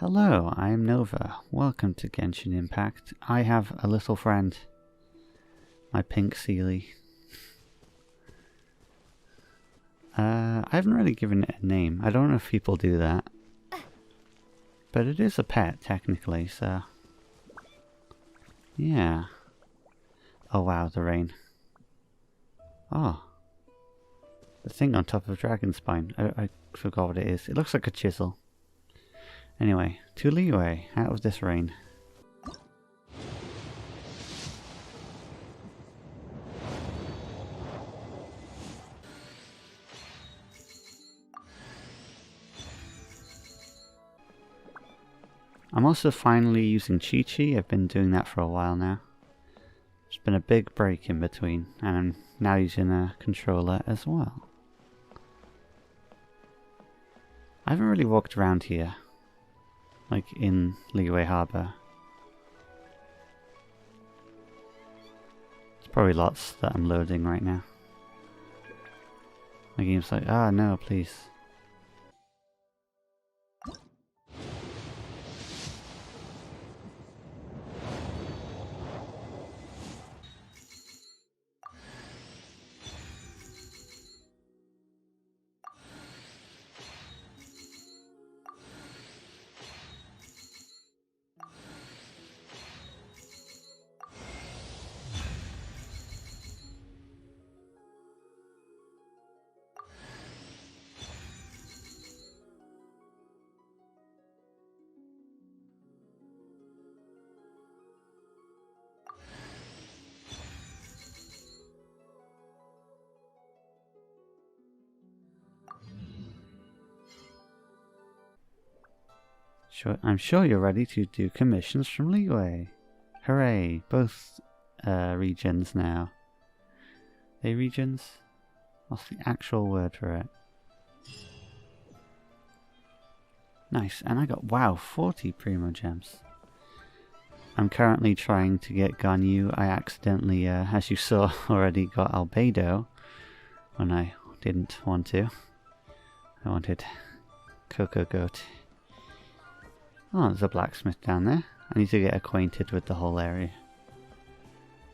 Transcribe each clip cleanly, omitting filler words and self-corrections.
Hello, I am Nova. Welcome to Genshin Impact. I have a little friend. My pink Sealy. I haven't really given it a name. I don't know if people do that. But it is a pet, technically, so... yeah. Oh wow, the rain. Oh. The thing on top of Dragonspine. I forgot what it is. It looks like a chisel. Anyway, to Liyue, out of this rain. I'm also finally using Chi-Chi. I've been doing that for a while now. There's been a big break in between, and I'm now using a controller as well. I haven't really walked around here. Like in Liyue Harbor. There's probably lots that I'm loading right now. My game's like, ah no, please. I'm sure you're ready to do commissions from Liyue. Hooray! Both regions now. They regions? What's the actual word for it? Nice, and I got, wow, 40 Primo Gems. I'm currently trying to get Ganyu. I accidentally, as you saw, already got Albedo when I didn't want to. I wanted Coco Goat. Oh, there's a blacksmith down there. I need to get acquainted with the whole area.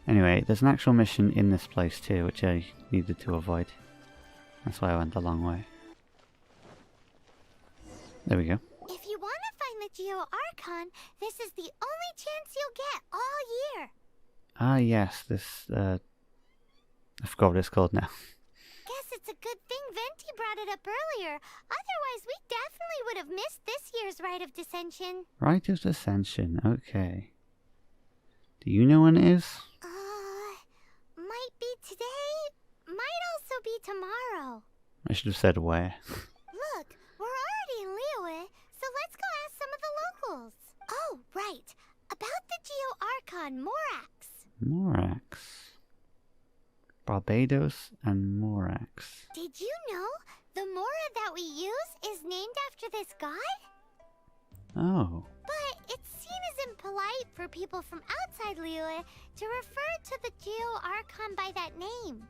Anyway, there's an actual mission in this place too, which I needed to avoid. That's why I went the long way. There we go. If you want to find the Geo Archon, this is the only chance you'll get all year. Ah yes, this, I forgot what it's called now. Guess it's a good thing Venti brought it up earlier. Otherwise, we definitely would have missed this year's Rite of Descension. Rite of Descension, okay. Do you know when it is? Might be today, might also be tomorrow. I should have said where. Look, we're already in Liyue, so let's go ask some of the locals. Oh, right. About the Geo Archon, Morax. Morax. Barbados and Morax. Did you know the Mora that we use is named after this god? Oh. But it's seen as impolite for people from outside Liyue to refer to the Geo Archon by that name.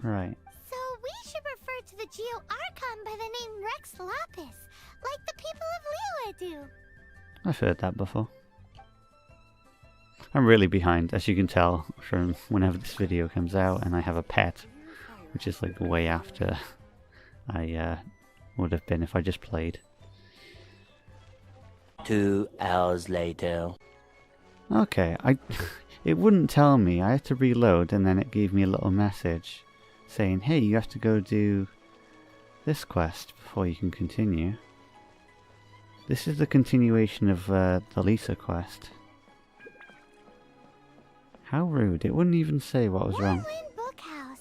Right. So we should refer to the Geo Archon by the name Rex Lapis, like the people of Liyue do. I've heard that before. I'm really behind, as you can tell from whenever this video comes out, and I have a pet, which is like way after I would have been if I just played. 2 hours later. Okay, it wouldn't tell me. I had to reload, and then it gave me a little message saying, hey, you have to go do this quest before you can continue. This is the continuation of the Lisa quest. How rude. It wouldn't even say what was wrong. Warwind Bookhouse.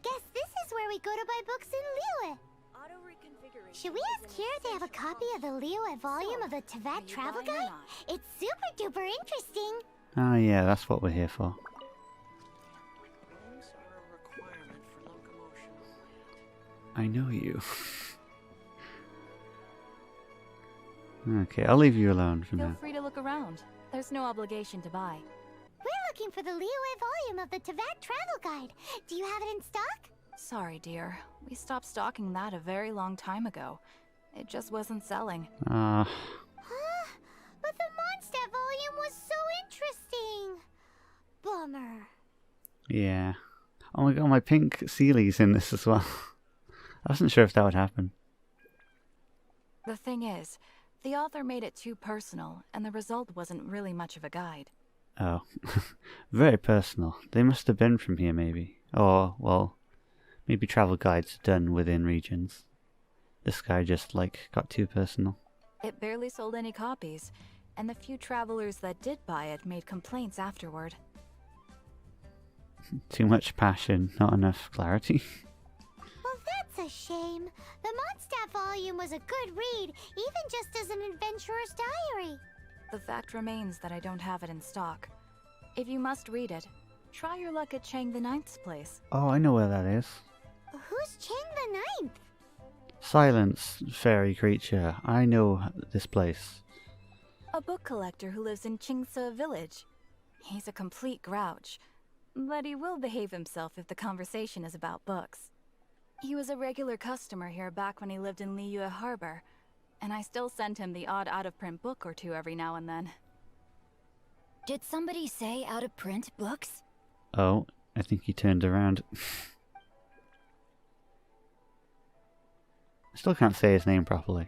Guess this is where we go to buy books in Liyue. Should we ask here if they have a copy of the Liyue volume of the Teyvat Travel Guide? It's super duper interesting. Oh yeah, that's what we're here for. I know you. Okay, I'll leave you alone for now. Feel free to look around. There's no obligation to buy. We're looking for the Liyue volume of the Teyvat Travel Guide. Do you have it in stock? Sorry, dear. We stopped stocking that a very long time ago. It just wasn't selling. Ah, Huh? But the Mondstadt volume was so interesting. Bummer. yeah. Oh my god, my pink Sealy's in this as well. I wasn't sure if that would happen. The thing is, the author made it too personal, and the result wasn't really much of a guide. Oh. Very personal. They must have been from here, maybe. Or, well, maybe travel guides done within regions. This guy just, like, got too personal. It barely sold any copies, and the few travelers that did buy it made complaints afterward. Too much passion, not enough clarity. Well, that's a shame. The Mondstadt volume was a good read, even just as an adventurer's diary. The fact remains that I don't have it in stock. If you must read it, try your luck at Chang the Ninth's place. Oh, I know where that is. Who's Chang the Ninth? Silence, fairy creature. I know this place. A book collector who lives in Qingse village. He's a complete grouch, but he will behave himself if the conversation is about books. He was a regular customer here back when he lived in Liyue Harbor, and I still send him the odd out-of-print book or two every now and then. Did somebody say out-of-print books? Oh, I think he turned around. I still can't say his name properly.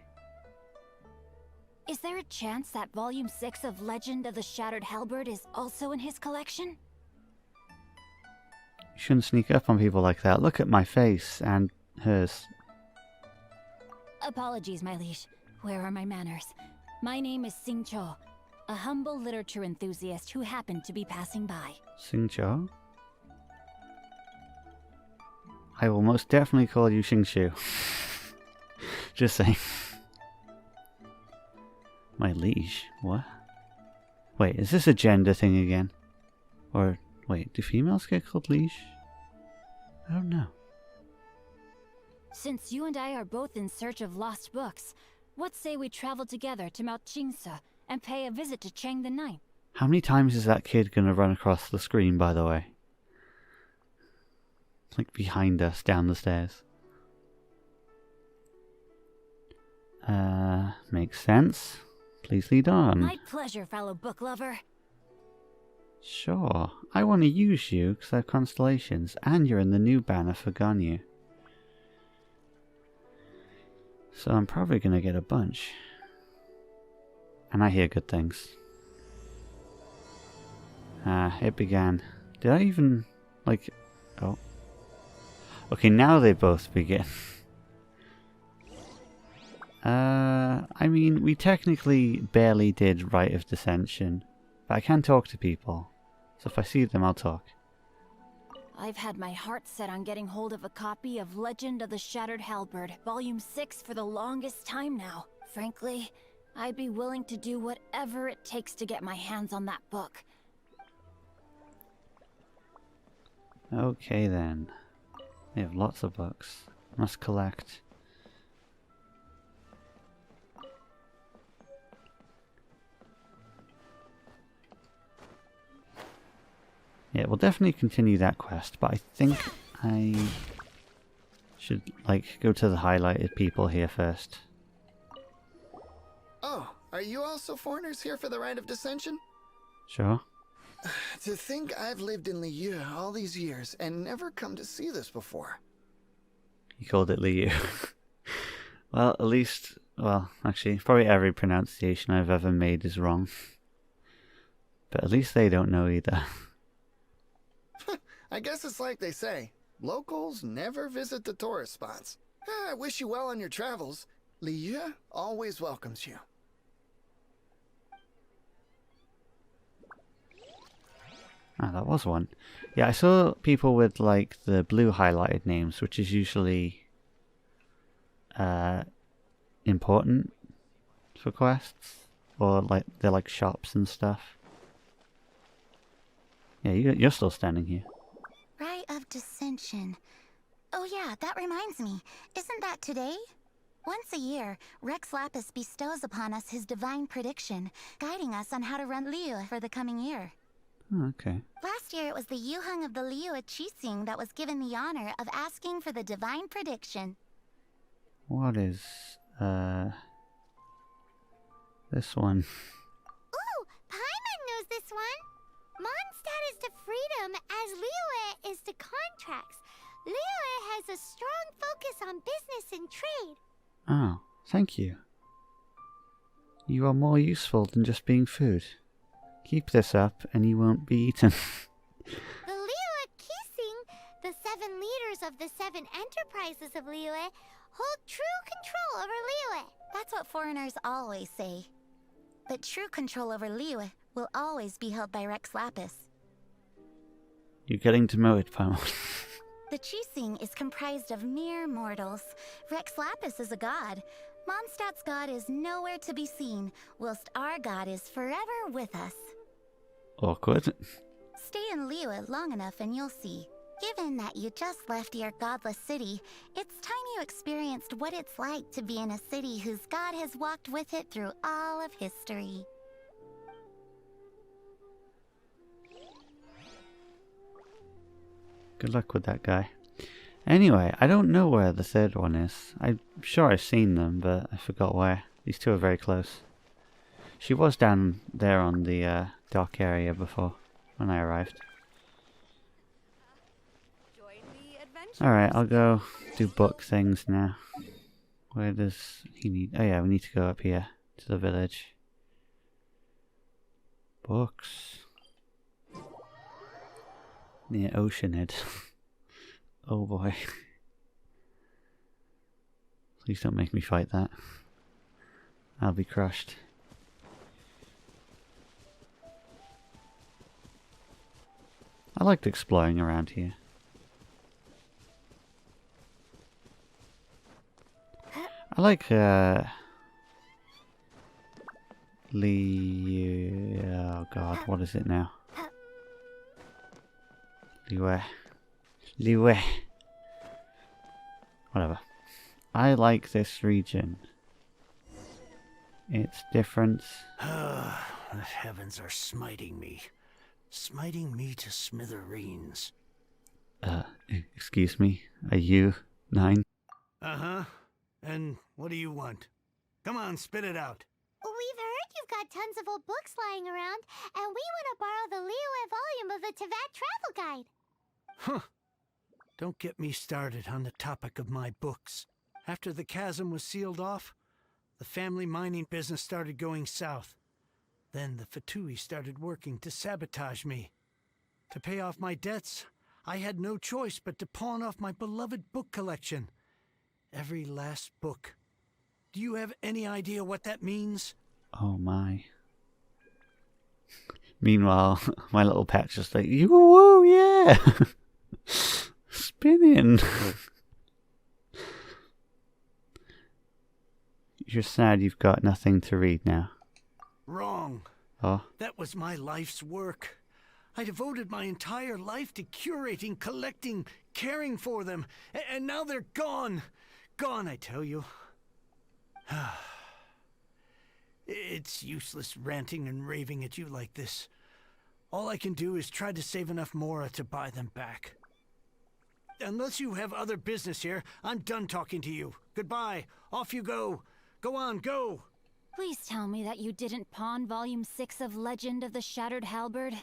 Is there a chance that Volume 6 of Legend of the Shattered Halberd is also in his collection? You shouldn't sneak up on people like that. Look at my face and hers. Apologies, my liege. Where are my manners? My name is Sing Cho, a humble literature enthusiast who happened to be passing by. Xingqiu? I will most definitely call you Xingqiu. Just saying. My liege? What? Wait, is this a gender thing again? Or, wait, do females get called liege? I don't know. Since you and I are both in search of lost books, what say we travel together to Mount Qingse and pay a visit to Chang the Ninth? How many times is that kid gonna run across the screen, by the way? Like behind us, down the stairs. Makes sense. Please lead on. My pleasure, fellow book lover. Sure. I want to use you because I have constellations, and you're in the new banner for Ganyu. So I'm probably going to get a bunch. And I hear good things. It began. Did I even, like... Oh. Okay, now they both begin. I mean, we technically barely did Rite of Descension, but I can talk to people. So if I see them, I'll talk. I've had my heart set on getting hold of a copy of Legend of the Shattered Halberd, Volume 6 for the longest time now. Frankly, I'd be willing to do whatever it takes to get my hands on that book. Okay then. They have lots of books. Must collect. Yeah, we'll definitely continue that quest, but I think I should, like, go to the highlighted people here first. Oh, are you also foreigners here for the Rite of Descension? Sure. To think I've lived in Liyue all these years and never come to see this before. You called it Liyue. Well, at least, well, actually, probably every pronunciation I've ever made is wrong. But at least they don't know either. I guess it's like they say, locals never visit the tourist spots. I wish you well on your travels. Liyue always welcomes you. Ah, that was one. Yeah, I saw people with, like, the blue highlighted names, which is usually important for quests. Or, like, they're like shops and stuff. Yeah, you're still standing here. Rite of Descension. Oh yeah, that reminds me. Isn't that today? Once a year, Rex Lapis bestows upon us his divine prediction, guiding us on how to run Liyue for the coming year. Oh, okay. Last year it was the Yuheng of the Liyue Qixing that was given the honor of asking for the divine prediction. What is This one. Ooh, Paimon knows this one. Mondstadt is to freedom as Liyue is to contracts. Liyue has a strong focus on business and trade. Oh, thank you. You are more useful than just being food. Keep this up and you won't be eaten. The Liyue Kising, the 7 leaders of the 7 enterprises of Liyue, hold true control over Liyue. That's what foreigners always say. But true control over Liyue will always be held by Rex Lapis. You're getting to know it, Paimon. The Chising is comprised of mere mortals. Rex Lapis is a god. Mondstadt's god is nowhere to be seen, whilst our god is forever with us. Awkward. Stay in Liyue long enough and you'll see. Given that you just left your godless city, it's time you experienced what it's like to be in a city whose god has walked with it through all of history. Good luck with that guy. Anyway, I don't know where the third one is. I'm sure I've seen them, but I forgot where. These two are very close. She was down there on the dock area before, when I arrived. Alright, I'll go do book things now. Where does he need... Oh yeah, we need to go up here to the village. Books. Near Oceanhead. Oh boy. Please don't make me fight that. I'll be crushed. I liked exploring around here. I like oh god, what is it now? Liyue. Whatever. I like this region. It's different. The heavens are smiting me. Smiting me to smithereens. Excuse me. Are you 9? Uh-huh. And what do you want? Come on, spit it out. We've heard you've got tons of old books lying around, and we want to borrow the Liyue volume of the Teyvat Travel Guide. Huh. Don't get me started on the topic of my books. After the chasm was sealed off, the family mining business started going south. Then the Fatui started working to sabotage me. To pay off my debts, I had no choice but to pawn off my beloved book collection. Every last book. Do you have any idea what that means? Oh my. Meanwhile, my little pet's just like, woo, yeah! Spinning! You're sad you've got nothing to read now. Wrong. Oh. That was my life's work. I devoted my entire life to curating, collecting, caring for them. And now they're gone. Gone, I tell you. It's useless ranting and raving at you like this. All I can do is try to save enough Mora to buy them back. Unless you have other business here, I'm done talking to you. Goodbye. Off you go. Go on, go. Please tell me that you didn't pawn Volume 6 of Legend of the Shattered Halberd.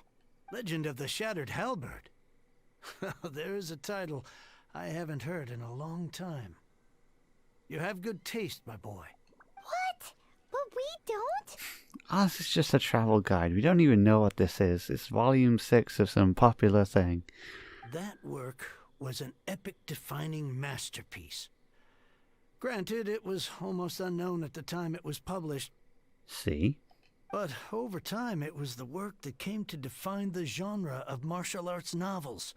Legend of the Shattered Halberd? There's a title I haven't heard in a long time. You have good taste, my boy. What? But we don't? Oh, this is just a travel guide. We don't even know what this is. It's volume 6 of some popular thing. That work was an epic-defining masterpiece. Granted, it was almost unknown at the time it was published. See? But over time, it was the work that came to define the genre of martial arts novels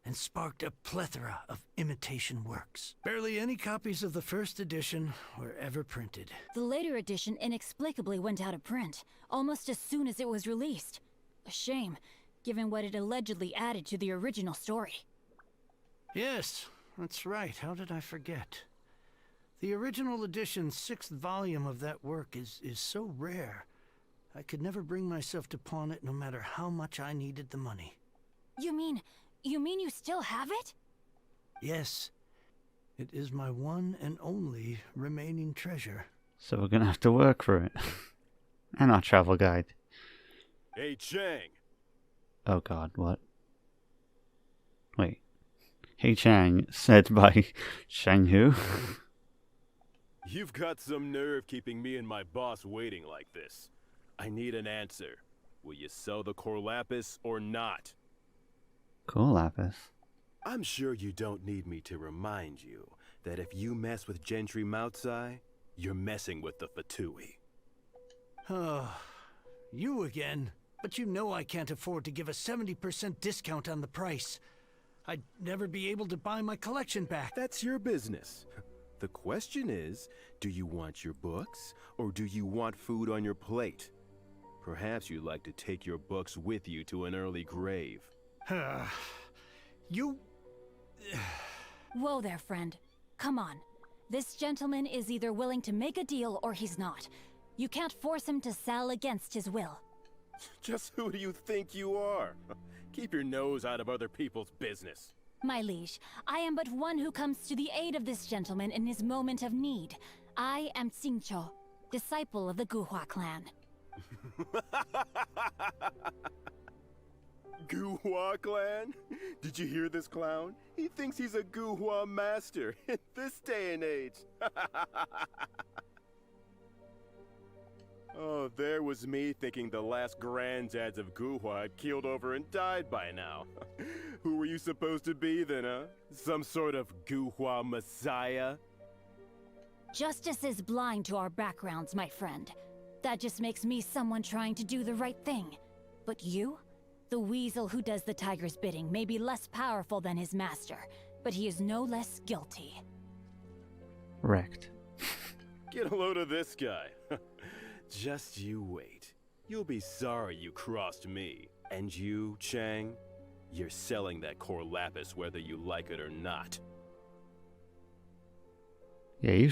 and sparked a plethora of imitation works. Barely any copies of the first edition were ever printed. The later edition inexplicably went out of print, almost as soon as it was released. A shame, given what it allegedly added to the original story. Yes, that's right. How did I forget? The original edition's 6th volume of that work is so rare. I could never bring myself to pawn it no matter how much I needed the money. You mean you still have it? Yes. It is my one and only remaining treasure. So we're gonna have to work for it. And our travel guide. Hey, Chang. Oh god, what? Wait. Hey Chang, said by Chang Hu? You've got some nerve keeping me and my boss waiting like this. I need an answer. Will you sell the core lapis or not? Cool, Lapis. I'm sure you don't need me to remind you that if you mess with Gentry Moutsai, you're messing with the Fatui. Oh, you again. But you know I can't afford to give a 70% discount on the price. I'd never be able to buy my collection back. That's your business. The question is, do you want your books, or do you want food on your plate? Perhaps you'd like to take your books with you to an early grave. You... Whoa there, friend. Come on. This gentleman is either willing to make a deal or he's not. You can't force him to sell against his will. Just who do you think you are? Keep your nose out of other people's business. My liege, I am but one who comes to the aid of this gentleman in his moment of need. I am Xingqiu, disciple of the Guhua clan. Guhua clan? Did you hear this clown? He thinks he's a Guhua master in this day and age. Oh, there was me thinking the last granddads of Guhua had keeled over and died by now. Who were you supposed to be then, huh? Some sort of Guhua messiah? Justice is blind to our backgrounds, my friend. That just makes me someone trying to do the right thing. But you? The weasel who does the tiger's bidding may be less powerful than his master, but he is no less guilty. Wrecked. Get a load of this guy. Just you wait. You'll be sorry you crossed me. And you, Chang, you're selling that core lapis whether you like it or not. Yeah,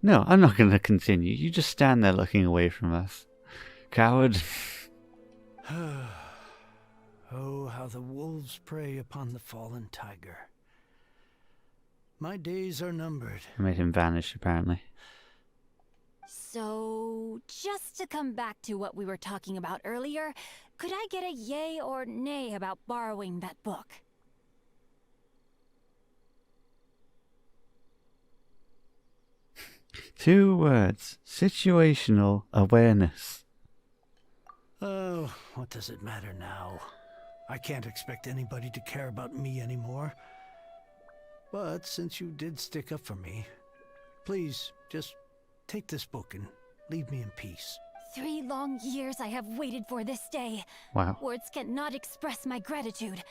no, I'm not going to continue. You just stand there looking away from us. Coward. Oh, how the wolves prey upon the fallen tiger. My days are numbered. I made him vanish, apparently. So, just to come back to what we were talking about earlier, could I get a yay or nay about borrowing that book? Two words. Situational awareness. Oh, what does it matter now? I can't expect anybody to care about me anymore. But since you did stick up for me, please, just take this book and leave me in peace. 3 long years I have waited for this day. Wow. Words cannot express my gratitude.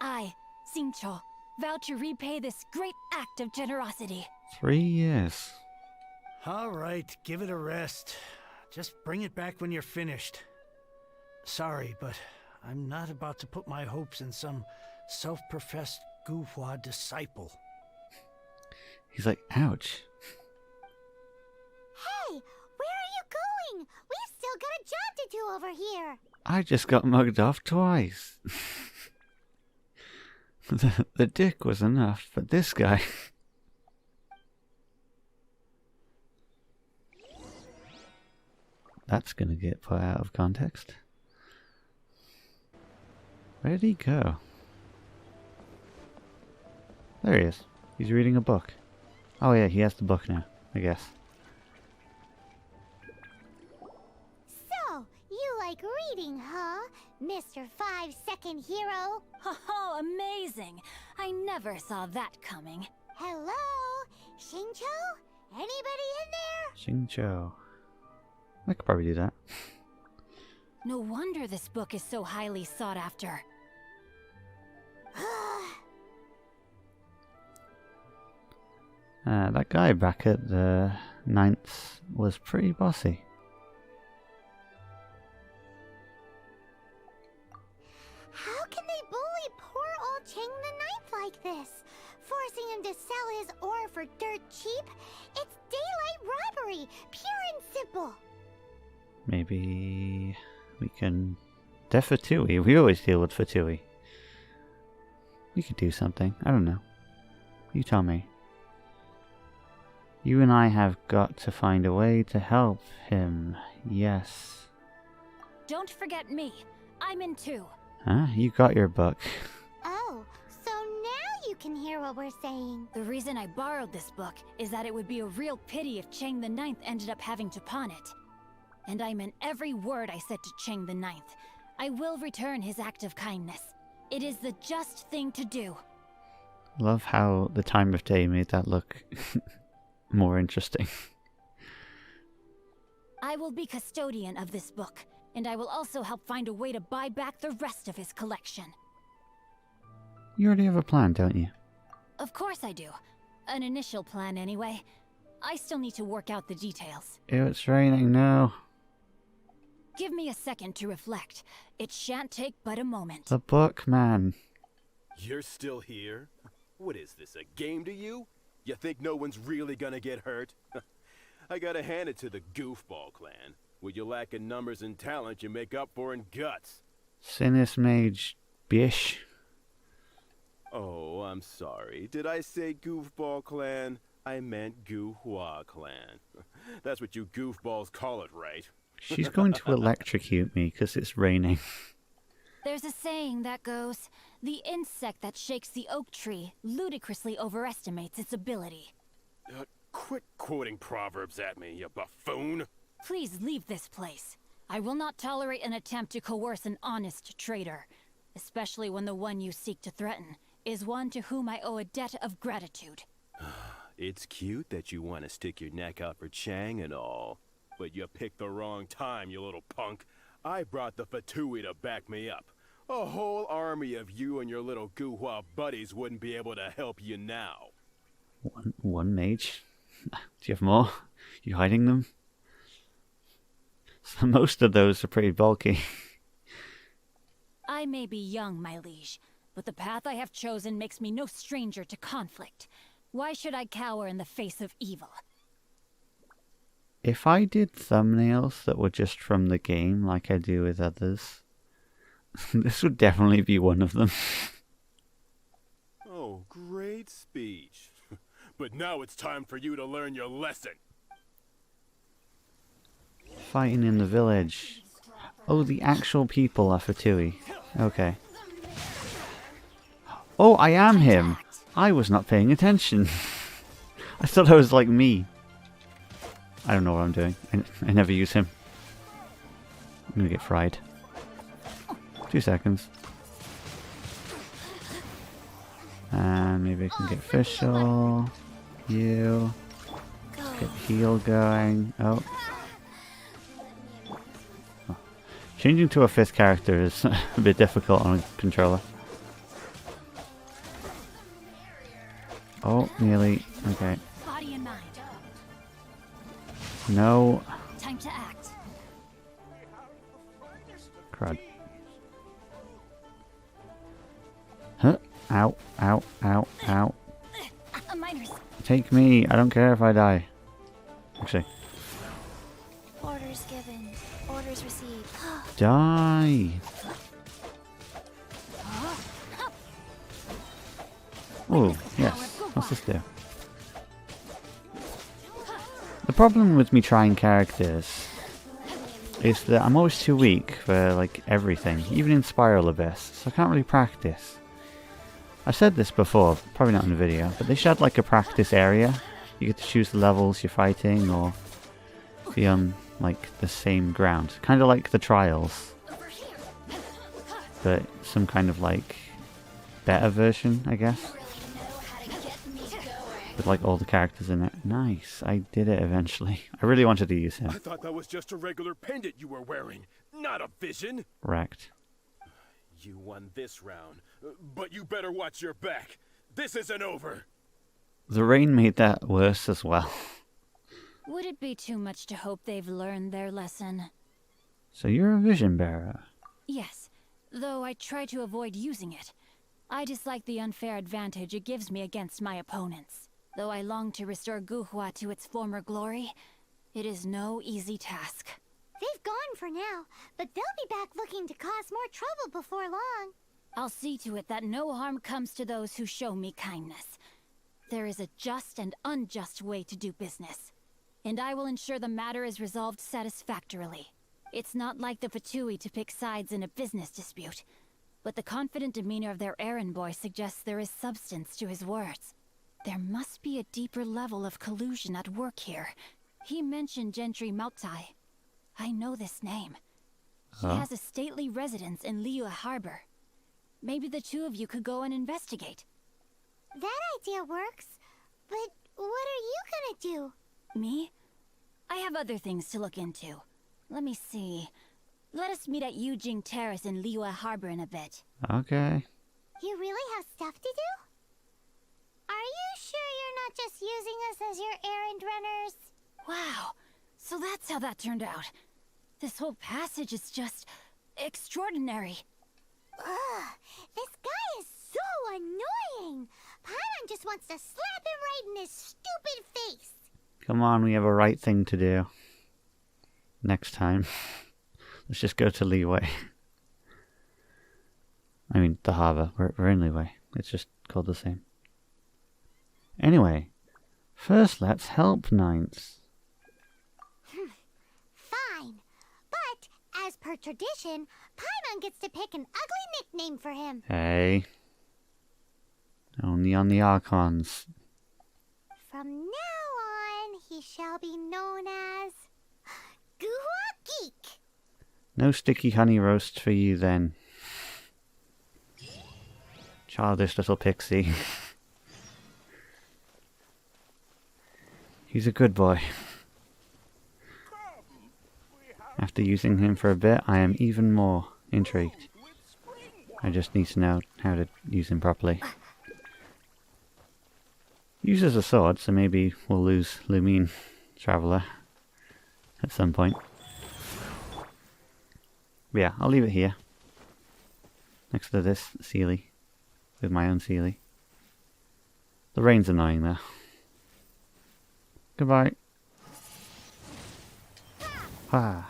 I, Xingqiu, vow to repay this great act of generosity. 3 years. All right, give it a rest. Just bring it back when you're finished. Sorry, but I'm not about to put my hopes in some self-professed Guhua disciple. He's like, ouch. Hey, where are you going? We've still got a job to do over here. I just got mugged off twice. The dick was enough, but this guy... That's gonna get put out of context. Where did he go? There he is. He's reading a book. Oh yeah, he has the book now, I guess. So, you like reading, huh? Mr. 5-second hero? Oh, amazing! I never saw that coming. Hello? Xingqiu? Anybody in there? Xingqiu. I could probably do that. No wonder this book is so highly sought after. That guy back at the 9th was pretty bossy. How can they bully poor old Chang the 9th like this? Forcing him to sell his ore for dirt cheap? It's daylight robbery, pure and simple. Maybe we can... They're Fatui. We always deal with Fatui. We could do something. I don't know. You tell me. You and I have got to find a way to help him. Yes. Don't forget me. I'm in too. Huh? You got your book. Oh, so now you can hear what we're saying. The reason I borrowed this book is that it would be a real pity if Chang the Ninth ended up having to pawn it. And I meant every word I said to Chang the Ninth. I will return his act of kindness. It is the just thing to do. Love how the time of day made that look more interesting. I will be custodian of this book, and I will also help find a way to buy back the rest of his collection. You already have a plan, don't you? Of course I do. An initial plan, anyway. I still need to work out the details. Ew, it's raining now. Give me a second to reflect. It shan't take but a moment. The book, man. You're still here? What is this, a game to you? You think no one's really gonna get hurt? I gotta hand it to the Goofball clan. What you lack in numbers and talent, you make up for in guts. Sinus Mage Bish. Oh, I'm sorry. Did I say Goofball clan? I meant Gu-Hua clan. That's what you goofballs call it, right? She's going to electrocute me because it's raining. There's a saying that goes, the insect that shakes the oak tree ludicrously overestimates its ability. Quit quoting proverbs at me, you buffoon! Please leave this place. I will not tolerate an attempt to coerce an honest trader, especially when the one you seek to threaten is one to whom I owe a debt of gratitude. It's cute that you want to stick your neck out for Chang and all, but you picked the wrong time, you little punk. I brought the Fatui to back me up. A whole army of you and your little Gu-Hua buddies wouldn't be able to help you now. One mage? Do you have more? You hiding them? So most of those are pretty bulky. I may be young, my liege, but the path I have chosen makes me no stranger to conflict. Why should I cower in the face of evil? If I did thumbnails that were just from the game, like I do with others, this would definitely be one of them. Oh, great speech. But now it's time for you to learn your lesson. Fighting in the village. Oh, the actual people are Fatui. Okay. Oh, I am him. I was not paying attention. I thought I was like me. I don't know what I'm doing. I never use him. I'm gonna get fried. 2 seconds. And maybe I can get Fischl. You. Get heal going. Oh. Changing to a 5th character is a bit difficult on a controller. Oh, nearly. Okay. Body and mind. No. Time to act. Crud. Huh? Ow, ow, ow, ow. A miner's. Take me. I don't care if I die. Actually. Orders given. Orders received. Die. Oh, yes. What's this do? The problem with me trying characters is that I'm always too weak for like everything, even in Spiral Abyss, so I can't really practice. I've said this before, probably not in the video, but they should have like a practice area. You get to choose the levels you're fighting or be on like the same ground. Kind of like the Trials. But some kind of like better version, I guess. With like all the characters in it. Nice, I did it eventually. I really wanted to use him. I thought that was just a regular pendant you were wearing, not a vision. Wrecked. You won this round, but you better watch your back. This isn't over. The rain made that worse as well. Would it be too much to hope they've learned their lesson? So you're a vision bearer. Yes, though I try to avoid using it. I dislike the unfair advantage it gives me against my opponents. Though I long to restore Gu-Hua to its former glory, it is no easy task. They've gone for now, but they'll be back looking to cause more trouble before long. I'll see to it that no harm comes to those who show me kindness. There is a just and unjust way to do business, and I will ensure the matter is resolved satisfactorily. It's not like the Fatui to pick sides in a business dispute, but the confident demeanor of their errand boy suggests there is substance to his words. There must be a deeper level of collusion at work here. He mentioned Gentry Mautai. I know this name. He has a stately residence in Liyue Harbor. Maybe the two of you could go and investigate. That idea works, but what are you gonna do? Me? I have other things to look into. Let me see. Let us meet at Yujing Terrace in Liyue Harbor in a bit. Okay. You really have stuff to do? Are you sure you're not just using us as your errand runners? Wow, so that's how that turned out. This whole passage is just extraordinary. Ugh, this guy is so annoying. Paimon just wants to slap him right in his stupid face. Come on, we have a right thing to do. Next time. Let's just go to Liyue. I mean, the harbor. We're in Liyue. It's just called the same. Anyway, first let's help Ninth. Fine. But, as per tradition, Paimon gets to pick an ugly nickname for him. Hey. Only on the Archons. From now on, he shall be known as... Guhua Geek. No sticky honey roast for you then. Childish little pixie. He's a good boy. After using him for a bit, I am even more intrigued. I just need to know how to use him properly. Uses a sword, so maybe we'll lose Lumine Traveler at some point. But yeah, I'll leave it here. Next to this Sealy. With my own Sealy. The rain's annoying though. Goodbye. Ah.